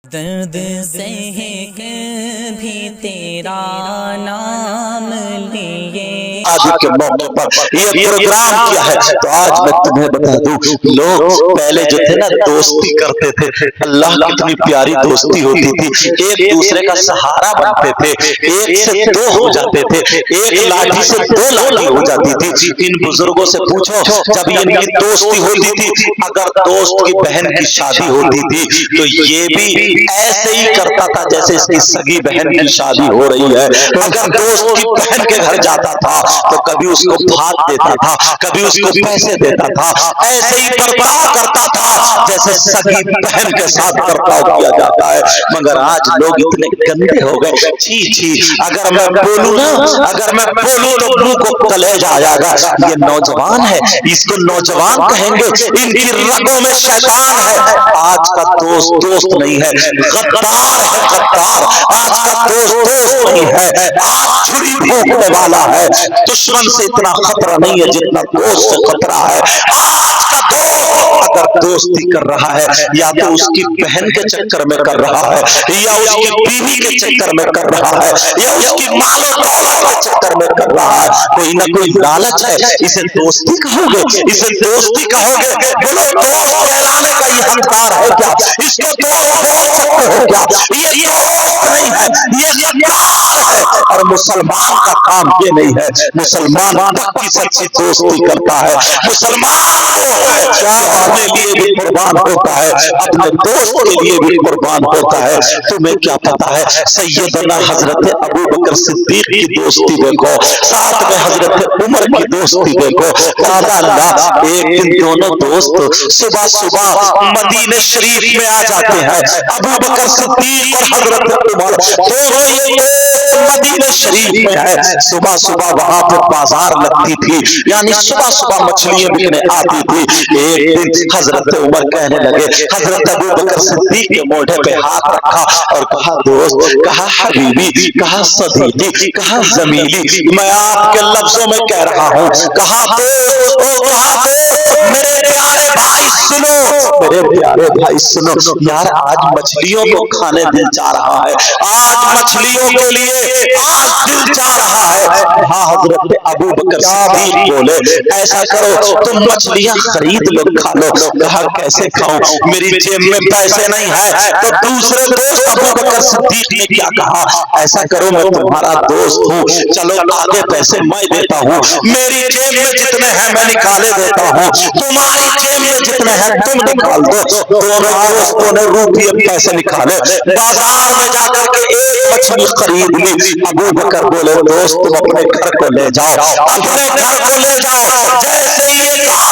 درد سہ بھی تیرا نام لیے آج کے موقع پر یہ پروگرام کیا ہے تو آج میں تمہیں بتا دوں، لوگ پہلے جو تھے نا دوستی کرتے تھے، اللہ کتنی پیاری دوستی ہوتی تھی، ایک دوسرے کا سہارا بنتے تھے، ایک سے دو ہو جاتے تھے، ایک لاٹھی سے دو لاٹھی ہو جاتی تھی۔ ان بزرگوں سے پوچھو جب ان کی دوستی ہوتی تھی، اگر دوست کی بہن کی شادی ہوتی تھی تو یہ بھی ایسے ہی کرتا تھا جیسے اس کی سگی بہن کی شادی ہو رہی ہے۔ اگر دوست کی بہن کے گھر جاتا تھا تو کبھی اس کو بھات دیتا تھا، کبھی اس کو پیسے دیتا تھا، ایسے ہی برتاؤ کرتا تھا جیسے سگی بہن کے ساتھ برتاؤ کیا جاتا ہے۔ مگر آج لوگ اتنے گندے ہو گئے، چھی چھی، اگر میں بولوں نا، اگر میں بولوں تو منہ کو کلیجہ آ جائے گا۔ یہ نوجوان ہے، اس کو نوجوان کہیں گے، ان کی رگوں میں شیطان ہے۔ آج کا دوست دوست نہیں ہے، غدار ہے، غدار۔ آج کا دوست دوست نہیں ہے، آج چھری بھونکنے والا ہے۔ دشمن سے اتنا خطرہ نہیں ہے جتنا دوست سے خطرہ ہے۔ آج کا دوست اگر دوستی کر رہا ہے یا تو اس کی بہن کے چکر میں کر رہا ہے، یا اس کی بیوی کے چکر میں کر رہا ہے، یا اس کی مال و دولت کے چکر میں کر رہا ہے، کوئی نہ کوئی لالچ ہے۔ اسے دوستی کہو گے؟ اسے دوستی کہو گے؟ بولو دوست کہلانے کا یہ حقدار ہے کیا؟ اس کو دوست بول سکتے ہو کیا؟ یہ دوست نہیں ہے، یہ غدار ہے۔ اور مسلمان کا کام یہ نہیں ہے، مسلمان پکی سچی دوستی کرتا ہے۔ مسلمان وہ ہے جو اپنے لیے بھی قربان ہوتا ہے، اپنے دوست کے لیے بھی قربان ہوتا ہے۔ تمہیں کیا پتا ہے، سیدنا حضرت ابوبکر صدیق کی دوستی دیکھو، ساتھ میں حضرت عمر کی دوستی دیکھو۔ اللہ ایک دن دونوں دوست صبح صبح مدینہ شریف میں آ جاتے ہیں۔ ابوبکر صدیق اور حضرت عمر دونوں یہ مدینہ شریف میں ہے۔ صبح صبح وہاں پہ بازار لگتی تھی، یعنی صبح صبح مچھلیاں بکنے آتی تھی۔ ایک دن حضرت عمر کہنے لگے، حضرت ابوبکر صدیق کے موڈے پہ ہاتھ رکھا اور کہا دوست، کہا حبیبی، کہا صدیقی، کہا زمیلی، میں آپ کے لفظوں میں کہہ رہا ہوں، کہا دوست، کہا دوست، میرے پیارے بھائی سنو، میرے پیارے بھائی سنو، یار آج مچھلیوں کو کھانے دل چاہ رہا ہے، آج مچھلیوں کے لیے آج دل چاہ رہا ہے۔ ہاں حضرت ابوبکر صدیق بولے، ایسا کرو تم مچھلیاں خرید لو، کھا لو۔ کہا کیسے کھاؤں، میری جیب میں پیسے نہیں ہے۔ تو دوسرے دوست ابوبکر صدیق نے کیا کہا، ایسا کرو میں تمہارا دوست ہوں، چلو آدھے پیسے میں دیتا ہوں، میری جیب میں جتنے ہیں میں نکالے دیتا ہوں، تمہاری جیب میں جتنے ہیں تم نکال دو۔ دونوں دوستوں نے روپیے پیسے نکالے، بازار میں جا کر کے ایک مچھلی خرید لی۔ ابوبکر بولے دوست تم اپنے گھر کو لے جاؤ، اپنے گھر کو لے جاؤ، جیسے یہ کہا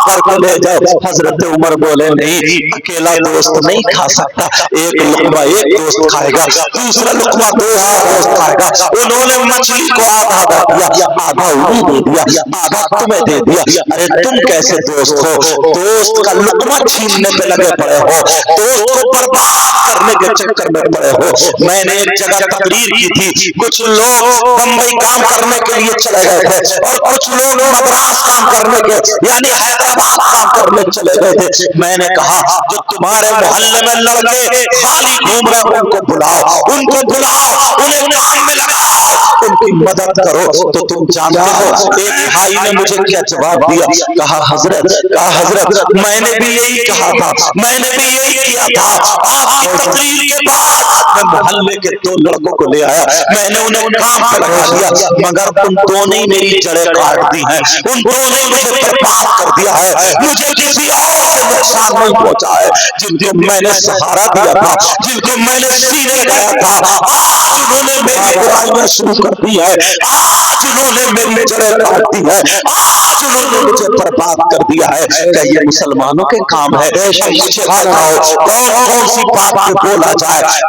گھر کو لے جاؤ۔ حضرت عمر بولے نہیں، اکیلا دوست نہیں کھا سکتا، ایک لقمہ ایک دوست کھائے گا، دوسرا لقمہ دوسرا دوست کھائے گا۔ انہوں نے مچھلی کو آدھا دیا، آدھا انہیں دے دیا، آدھا تمہیں دے دیا۔ ارے تم کیسے دوست ہو، دوست کا لقمہ چھیننے پہ لگے پڑے ہو، دوست کو برباد کرنے کے چکر میں پڑے ہو۔ میں نے ایک جگہ تقریر کی تھی، کچھ لوگ بمبئی کام کرنے کے لیے چلے گئے تھے اور کچھ لوگ مدراس کام کرنے کے یعنی حیدرآباد کام کرنے چلے گئے تھے۔ میں نے کہا جو تمہارے محلے میں لڑکے خالی گھوم رہے ہیں ان کو بلاؤ، ان کو بلاؤ، انہیں کام میں لگاؤ، ان کی مدد کرو۔ تو تم جانتے ہو ایک بھائی نے مجھے کیا جواب دیا، کہا حضرت میں نے بھی یہی کہا تھا، میں نے بھی یہی کیا تھا۔ آپ کی تقریر کے بعد میں محلے کے دو لڑکوں کو لے آیا، میں نے انہیں کام پہ لگا دیا، مگر ان دونوں نے میری جڑیں کاٹ دی ہیں، ان دونوں نے مجھے برباد کر دیا ہے، مجھے کسی اور سے نقصان نہیں پہنچا ہے۔ جن کو میں نے سہارا دیا تھا، جن کو میں نے سینے لگایا تھا، آج انہوں نے میری برائیاں شروع کر دی ہے، آج انہوں نے میری جڑیں کاٹ دی ہے، آج انہوں نے مجھے برباد کر دیا ہے۔ کہ یہ مسلمانوں کے کام ہے، اب مجھے بتاؤ کون کون سی بات پہ بولا جائے،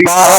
12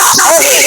10-20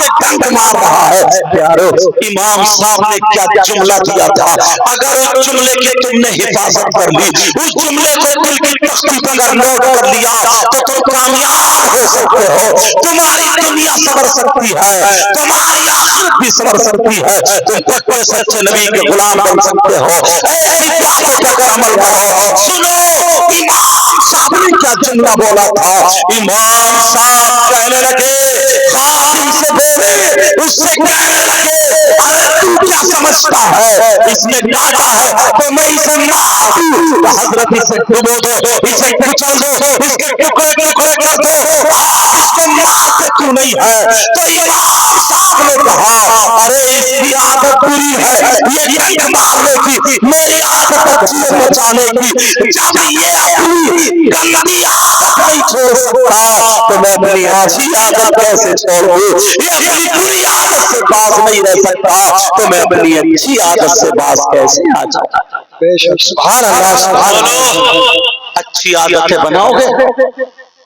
سے ڈنک مار رہا ہے. پیارو امام صاحب نے کیا جملہ دیا تھا, اگر اس جملے کی تم نے حفاظت کر لی, اس جملے کو دل کی تختی پر اگر نوٹ کر لیا تو تم کامیاب ہو سکتے ہو. تمہاری دنیا سنور سکتی ہے, تمہاری آخرت بھی سنور سکتی ہے, تم پکے سچے نبی کے غلام بن سکتے ہو. ایسی باتوں پر عمل کرو. سنو امام صاحب نے کیا جملہ بولا تھا. امام صاحب کہنے لگے, خادم سے بولے, اس سے کہنے لگے, ارے تو کیا سمجھتا ہے اس نے ڈانٹا ہے تو میں اسے مار دوں. حضرت اسے ڈبو دو, اسے کچل دو, اس کے ٹکڑے ٹکڑے کر دو, اس کو مارتے کیوں نہیں ہے. تو امام صاحب نے کہا, ارے اس کی عادت بری ہے, یہ ڈنڈ مارنے کی, میری عادت اچھی ہے بچانے کی. جب یہ اپنی گندی عادت نہیں چھوڑ سکتا تو میں اپنی اچھی عادت کیسے چھوڑوں. یہ اپنی بری عادت سے باز نہیں رہ سکتا تو میں اپنی اچھی عادت سے باز کیسے آ جاؤں. سبحان اللہ, سبحان اللہ. اچھی عادتیں بناؤ گے,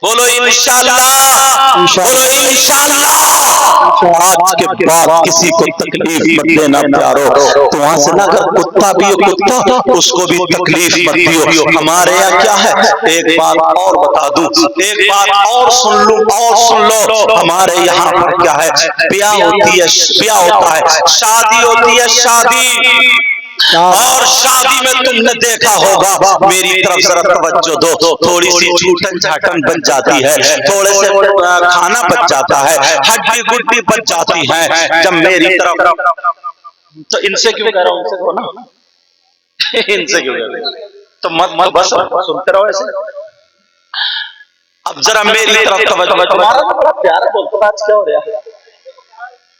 بولو انشاءاللہ, بولو انشاءاللہ. آج کے بعد کسی کو تکلیف مت دینا پیارو. تو وہاں سے نہ اگر کتا بھی ہو کتا, اس کو بھی تکلیف مت دیو. ہمارے یہاں کیا ہے, ایک بات اور بتا دوں, ایک بات اور سن لوں, اور سن لو. ہمارے یہاں پر کیا ہے, بیاہ ہوتی ہے, بیاہ ہوتا ہے, شادی ہوتی ہے, شادی. اور شادی میں تم نے دیکھا ہوگا, میری طرف ذرا توجہ دو, تھوڑی سی جھوٹن جھاٹن بن جاتی ہے, تھوڑے سے کھانا بچ جاتا ہے, ہڈی گڈی بچ جاتی ہے. جب میری طرف, تو ان سے کیوں کہہ رہا ہوں, ان سے کہو نا, ان سے کیوں کہہ رہا ہوں, تو مت بس سنتے رہو ایسے. اب ذرا میری طرف توجہ, تمہارا بڑا پیارا بولتا, آج کیا ہو رہا ہے,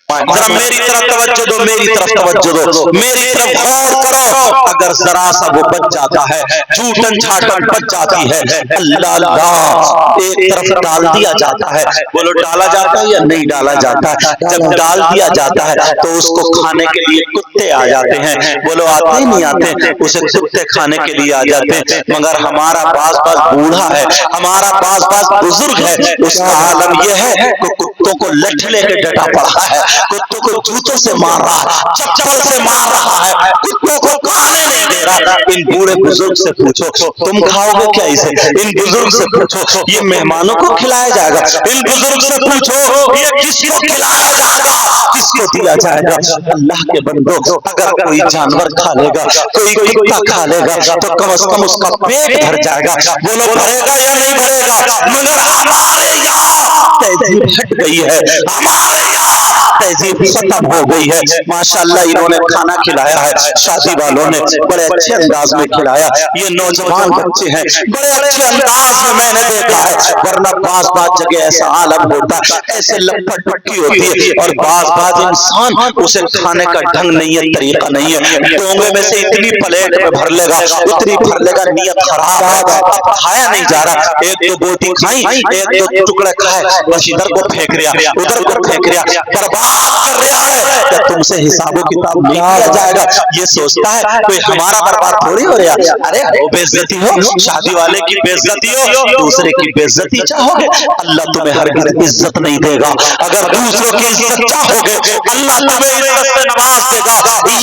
ذرا میری طرف توجہ دو, میری طرف توجہ دو, میری طرف غور کرو. اگر ذرا سا وہ بچ جاتا ہے, جھوٹن چھاٹن بچ جاتی ہے, اللہ اللہ ایک طرف ڈال دیا جاتا ہے. بولو ڈالا جاتا ہے یا نہیں ڈالا جاتا ہے. جب ڈال دیا جاتا ہے تو اس کو کھانے کے لیے کتے آ جاتے ہیں. بولو آتے ہی نہیں آتے, اسے کتے کھانے کے لیے آ جاتے ہیں. مگر ہمارا باز باز بوڑھا ہے, ہمارا باز باز بزرگ ہے, اس کا عالم یہ ہے کہ کتوں کو لٹھ لے کے ڈٹا پڑا ہے, کتوں کو جوتوں سے مار رہا ہے, چپل سے مار رہا ہے, کتوں کو کھانے نہیں دے رہا. ان بوڑھے بزرگ سے پوچھو تم کھاؤ گے کیا اسے, ان بزرگ سے پوچھو یہ مہمانوں کو کھلایا جائے گا, ان بزرگ سے پوچھو یہ کس کو کھلایا جائے گا, کس کو دیا جائے گا. اللہ کے بندو, اگر کوئی جانور کھا لے گا, کوئی کتا کھا لے گا, تو کم از کم اس کا پیٹ بھر جائے گا. بولو بھرے گا یا نہیں بھرے گا. مگر ہمارے یہاں تہذیب ہٹ گئی ہے, ہمارے یہاں تہذیب ختم ہو گئی ہے. ماشاءاللہ انہوں نے کھانا کھلایا ہے, شادی والوں نے بڑے اچھے انداز میں کھلایا. یہ نوجوان بچے ہیں, بڑے اچھے انداز میں میں نے دیکھا ہے. ورنہ بعض بعض جگہ ایسا عالم ہوتا ہے, ایسے لپٹ پٹی ہوتی ہے, اور بعض بعض انسان اسے کھانے کا ڈھنگ نہیں ہے, طریقہ نہیں ہے. ڈونگے میں سے اتنی پلیٹ میں بھر لے گا, اتنی بھر لے گا, نیت خراب ہے, اب کھایا نہیں جا رہا. ایک دو بوٹی کھائی, ایک دو ٹکڑے کھائے, بس ادھر کو پھینک رہا, ادھر کو پھینک رہا, برباد کر رہا ہے. کیا تم سے حساب و کتاب نہیں کیا جائے گا. یہ سوچتا ہے کوئی ہمارا برباد تھوڑی ہو رہا. ارے ہو بے عزتی ہو, شادی والے کی بے عزتی ہو, دوسرے کی بے عزتی چاہو گے, اللہ تمہیں ہرگز عزت نہیں دے گا. اگر دوسروں کی عزت چاہو گے, اللہ تمہیں عزت سے نواز دے گا.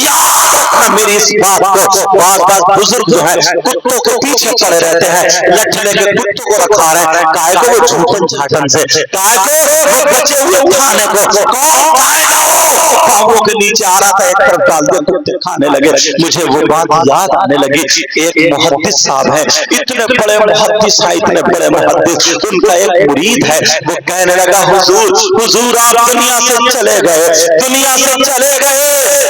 یاد رکھنا میری اس بات کو. بعض بعض بزرگ جو ہے کتوں کے پیچھے پڑے رہتے ہیں, لٹھ لے کے کتوں کو رکھا رہے ہیں. کائے کو وہ جھوٹن جھاٹن سے, کائے کو وہ بچے ہوئے کھانے کو, کون کھائے گا وہ پاؤں کے نیچے آ رہا تھا, ایک طرف ڈال دیا, کتے کھانے لگے. مجھے وہ بات یاد آنے لگی. ایک محدث صاحب ہیں, اتنے بڑے محدث ہیں, اتنے بڑے محدث. ان کا ایک مرید ہے, وہ کہنے لگا حضور, حضور آپ دنیا سے چلے گئے, دنیا سے چلے گئے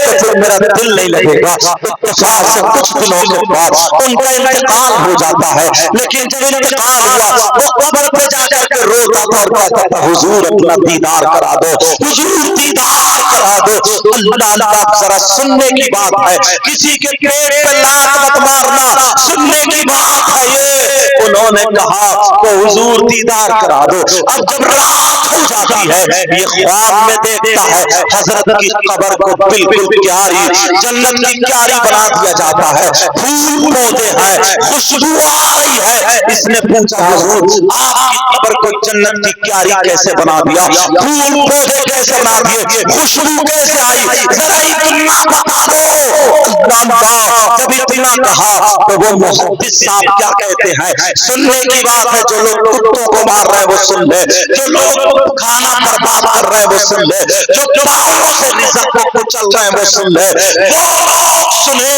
تو پھر میرا دل نہیں لگے گا. اتفاق سے کچھ دنوں کے بعد ان کا انتقال ہو جاتا ہے, لیکن جب انتقال ہوا وہ قبر پہ جا کر کے روتا تھا اور کہتا تھا حضور اپنا دیدار کرا دو, حضور دیدار کرا دو. اللہ اللہ, ذرا سننے کی بات ہے, کسی کے پیٹ پہ لات مت مارنا, سننے کی بات ہے یہ. انہوں نے کہا کہ حضور دیدار کرا دو. اب جب رات ہو جاتی ہے یہ خواب میں دیکھتا ہے حضرت کی قبر کو بالکل کیاری جنت کی کیاری بنا دیا جاتا ہے. پھول پودے ہیں, خوشبو آ رہی ہے. اس نے پوچھا حضور آپ کی قبر کو جنت کی کیاری کیسے بنا دیا, پھول پودے کیسے بنا دیے, خوشبو کیسے آئی, ذرا اتنا بتا دو. اللہ جب اتنا کہا تو وہ محدث صاحب کیا کہتے ہیں, سننے کی بات ہے, جو لوگ کتوں کو مار رہے وہ سن لے, جو لوگ کھانا برباد کر رہے وہ سن لے, جو چوراہوں سے رزق کو کچل رہے وہ سن لے, وہ لوگ سنے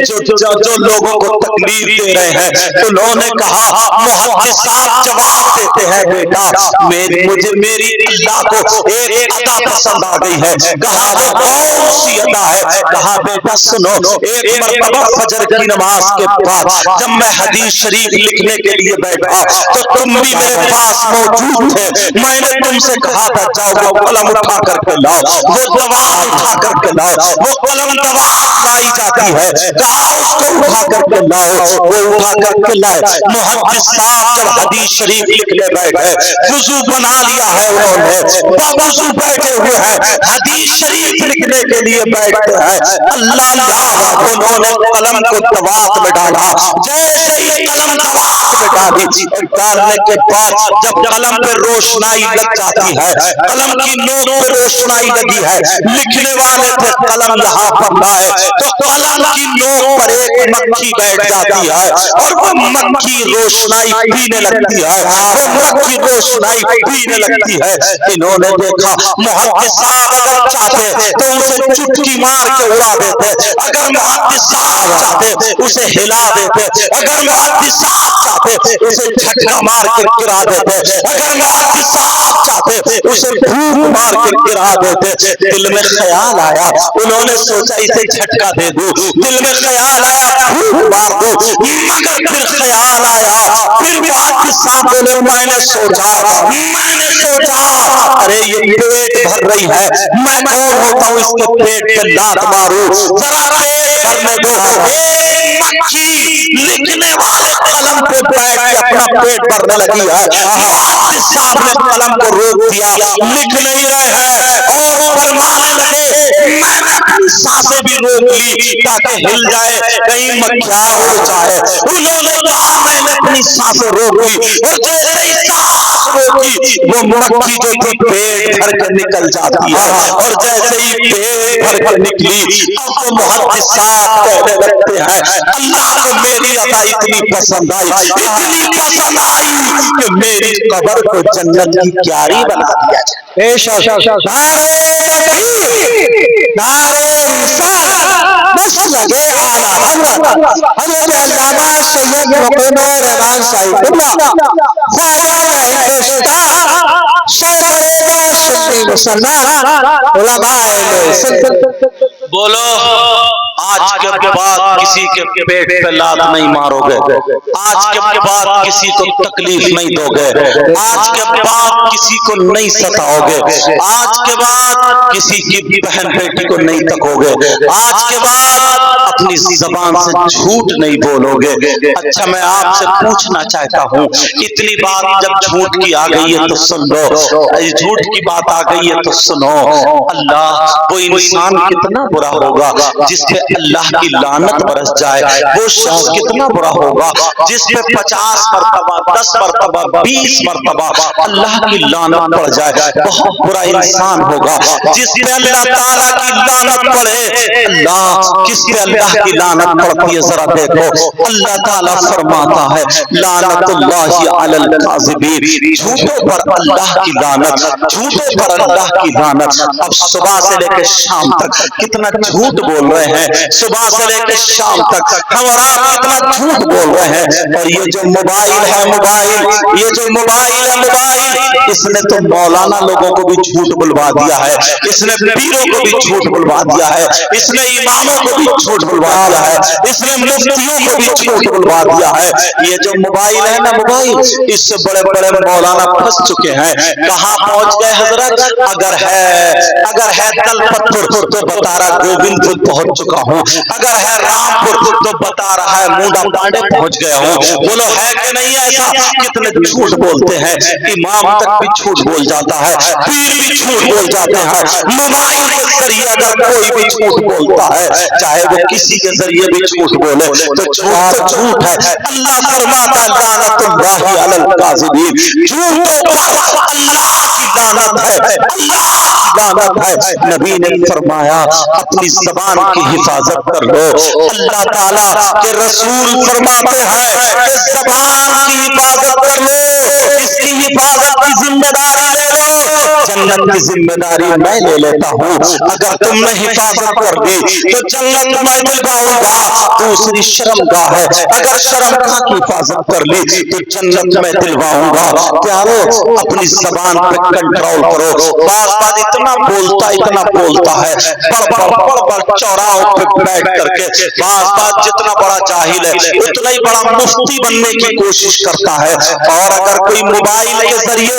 جو لوگوں کو تکلیف دے رہے ہیں. انہوں نے کہا محدث صاحب جواب دیتے ہیں بیٹا مجھے میری اللہ کو ایک ادا پسند آ گئی ہے. کہا وہ کون سی ادا ہے, کہا بیٹا سنو, ایک مرتبہ فجر کی نماز کے بعد جب میں حدیث شریف لکھنے کے لیے بیٹھا تو تم بھی میرے پاس موجود تھے. میں نے تم سے کہا تھا جاؤ وہ قلم اٹھا کر کے لاؤ, وہ دوات اٹھا کر کے لاؤ, وہ قلم دوات لائی جاتی ہے. کہا اس کو اٹھا کر کے لاؤ, وہ اٹھا کر کے لائے. محدث صاحب جب حدیث شریف لکھنے بیٹھے, وضو بنا لیا ہے انہوں نے, وضو بیٹھے ہوئے ہیں, حدیث شریف لکھنے کے لیے بیٹھتے ہیں. اللہ اللہ انہوں نے قلم کو دوات میں ڈالا. جیسے ہی قلم دوات میں ڈالی, ڈالنے کے بعد جب قلم پہ روشنائی لگ جاتی ہے, قلم کی نوک پہ روشنائی لگی ہے, لکھنے والے تھے قلم یہاں پر لائے تو قلم کی نوک پر ایک مکھی بیٹھ جاتی ہے اور وہ مکھی روشنائی پینے لگتی ہے, وہ مکھی روشنائی پینے لگتی ہے. انہوں نے دیکھا محدث صاحب اگر چاہتے تو اسے چٹکی مار کے اڑا دیتے, اگر محدث صاحب چاہتے اسے ہلا دیتے, اگر محدث صاحب چاہتے اسے جھٹکا مار کے گرا دیتے, اگر محدث صاحب چاہتے اسے پھونک مار کے گرا دیتے. دل میں خیال آیا, انہوں نے سوچا اسے جھٹکا دے دوں, دل میں خیال آیا پھونک مار دو, مگر پھر خیال آیا, پھر محدث صاحب بولے میں نے سوچا ارے یہ پیٹ بھر رہی ہے, میں کون ہوتا ہوں اس کے پیٹ پہ لات ماروں, ذرا پیٹ بھرنے دو. ایک مکھی لکھنے والے قلم پہ بیٹھ کے اپنا پیٹ بھرنے لگی ہے. محدث صاحب نے قلم کو روک دیا, لکھ نہیں رہے ہیں اور فرمانے لگے میں نے اپنی سانسیں بھی روک لی تاکہ ہل جائے, کہیں مکھیاں اڑ جائے. انہوں نے کہا میں نے اپنی سانسیں روک لی اور جیسے ہی سانس روکی وہ مکھی جو تھی پیٹ بھر کے نکل جاتی ہے, اور جیسے ہی پیٹ بھر کے نکلی اب تو محدث صاحب کہنے لگتے ہیں اللہ کو میری ادا اتنی پسند آئی, اتنی پسند آئی کہ میری قبر کو جنت کی کیاری بنا دیا جائے. نعرے رسالت بس لگے آلہ حضرت علامہ سید مقیم رحمان صاحب اللہ خواجہ ہندوستان سرور سنی مسلمان علماء بولو آج کے بعد کسی کے پیٹ پہ لات نہیں مارو گے, آج کے بعد کسی کو تکلیف نہیں دو گے, آج کے بعد کسی کو نہیں ستاؤ گے, آج کے بعد کسی کی بہن بیٹی کو نہیں تکو گے, آج کے بعد اپنی زبان سے جھوٹ نہیں بولو گے. اچھا میں آپ سے پوچھنا چاہتا ہوں, اتنی بات جب جھوٹ کی آ گئی ہے تو سن لو, جھوٹ کی بات آ گئی ہے تو سنو. اللہ وہ انسان کتنا برا ہوگا جس پہ اللہ کی لعنت برس جائے, وہ شخص کتنا برا ہوگا جس پہ 50 مرتبہ 10 مرتبہ 20 مرتبہ اللہ کی لعنت پڑ جائے. بہت برا انسان ہوگا جس پہ اللہ تعالیٰ کی لعنت پڑے. اللہ کس پہ اللہ کی لعنت پڑتی ہے ذرا دیکھو, اللہ تعالیٰ فرماتا ہے لعنت اللہ علی الکاذبین, جھوٹوں پر اللہ کی لعنت, جھوٹوں پر اللہ کی لعنت. اب صبح سے لے کے شام تک کتنا جھوٹ بول رہے ہیں, صبح سے لے کے شام تک ہم اور آپ کتنا جھوٹ بول رہے ہیں. اور یہ جو موبائل ہے موبائل, یہ جو موبائل ہے موبائل, اس نے تو مولانا لوگوں کو بھی جھوٹ بلوا دیا ہے, اس نے پیروں کو بھی جھوٹ بلوا دیا ہے, اس نے اماموں کو بھی جھوٹ بلوا دیا ہے, اس نے مفتیوں کو بھی جھوٹ بلوا دیا ہے. یہ جو موبائل ہے نا موبائل, اس سے بڑے بڑے مولانا پھنس چکے ہیں. کہاں پہنچ گئے حضرت؟ اگر ہے تل پتھر تو بتارا گوبند پہنچ چکا ہوں, ہوں، اگر ہے رامپور تو بتا رہا ہے مونڈا پانڈے پہنچ گیا ہوں۔ بولو ہے کہ نہیں ایسا؟ کتنے جھوٹ بولتے ہیں، امام تک بھی جھوٹ بول جاتا ہے، پیر بھی جھوٹ بول جاتے ہیں، موبائل کے ذریعے اگر کوئی بھی جھوٹ بولتا ہے، چاہے وہ کسی کے ذریعے بھی جھوٹ بولے تو جھوٹ تو جھوٹ ہے۔ اللہ فرماتا لعنت اللہ علی الکاذبین، جھوٹوں پر اللہ کی لعنت ہے، اللہ کی لعنت ہے۔ نبی نے فرمایا اپنی زبان کی حفاظت کر لو، اللہ تعالیٰ کے رسول فرماتے ہیں کہ زبان کی حفاظت کر لو، اس کی حفاظت کی ذمہ داری لے لو، جنت کی ذمہ داری میں لے لیتا ہوں۔ اگر تم نے حفاظت کر دی تو جنت میں دلواؤں گا، دوسری شرمگاہ ہے، اگر شرمگاہ کی حفاظت کر لی تو جنت میں دلواؤں گا۔ پیارو اپنی زبان پہ کنٹرول کرو۔ بعض اتنا بولتا ہے، بڑھ چوراہوں پہ بیٹھ کر کے بعض جتنا بڑا جاہل ہے اتنا ہی بڑا مفتی بننے کی کوشش کرتا ہے۔ اور اگر کوئی موبائل کے ذریعے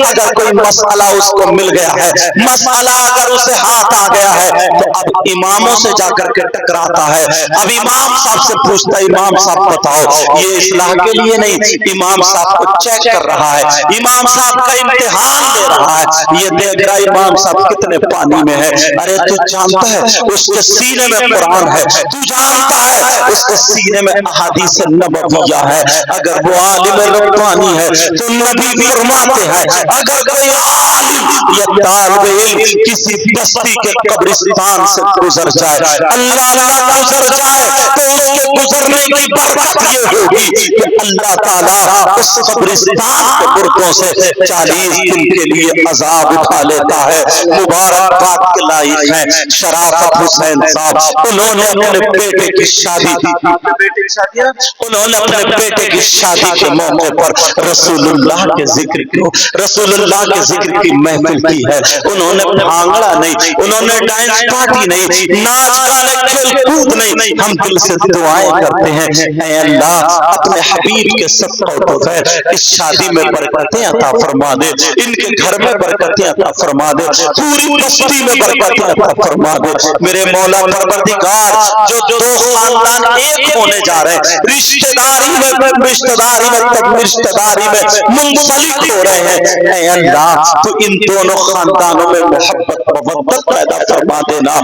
اگر کوئی مسئلہ اس کو مل گیا ہے، مسئلہ اگر اسے ہاتھ آ گیا ہے تو اب اماموں سے جا کر کے ٹکراتا ہے، اب امام صاحب سے پوچھتا ہے امام صاحب بتاؤ، یہ اصلاح کے لیے نہیں، امام صاحب کو چیک کر رہا ہے، امام صاحب کا امتحان دے رہا ہے، یہ دیکھ رہا امام صاحب کتنے پانی میں ہے۔ ارے تو جانتا ہے اس کے سینے میں قرآن ہے، تو جانتا ہے اس کے سینے میں احادیث نبویہ ہے، اگر وہ عالم ربانی ہے تو نبی فرماتے ہیں اگر کوئی عالم یا طالب علم کسی بستی کے قبرستان سے گزر جائے، اللہ گزر جائے تو اس کے گزرنے کی برکت یہ ہوگی کہ اللہ تعالیٰ اس قبرستان کے مردوں سے 40 دن کے لیے عذاب اٹھا لیتا ہے۔ مبارکباد کے لائق ہیں شرافت حسین صاحب، انہوں نے اپنے بیٹے کی شادی کے موقع پر رسول اللہ کے ذکر کی محفل کی ہے۔ انہوں نے بھانگڑا نہیں، انہوں نے ڈانس پارٹی نہیں، ناچ گانے کھیل کود نہیں، ہم دل سے دعائیں کرتے ہیں اے اللہ اپنے حبیب کے صدقہ و بغیر اس شادی میں برکتیں عطا فرما دے، ان کے گھر میں برکتیں عطا فرما دے، پوری بستی میں برکتیں عطا فرما دے۔ میرے مولا پروردگار جو دو خاندان ایک ہونے جا رہے ہیں، رشتہ داری میں منسلک ہو رہے ہیں، اے اللہ تو ان دونوں خاندانوں میں محبت محبت پیدا فرما دینا۔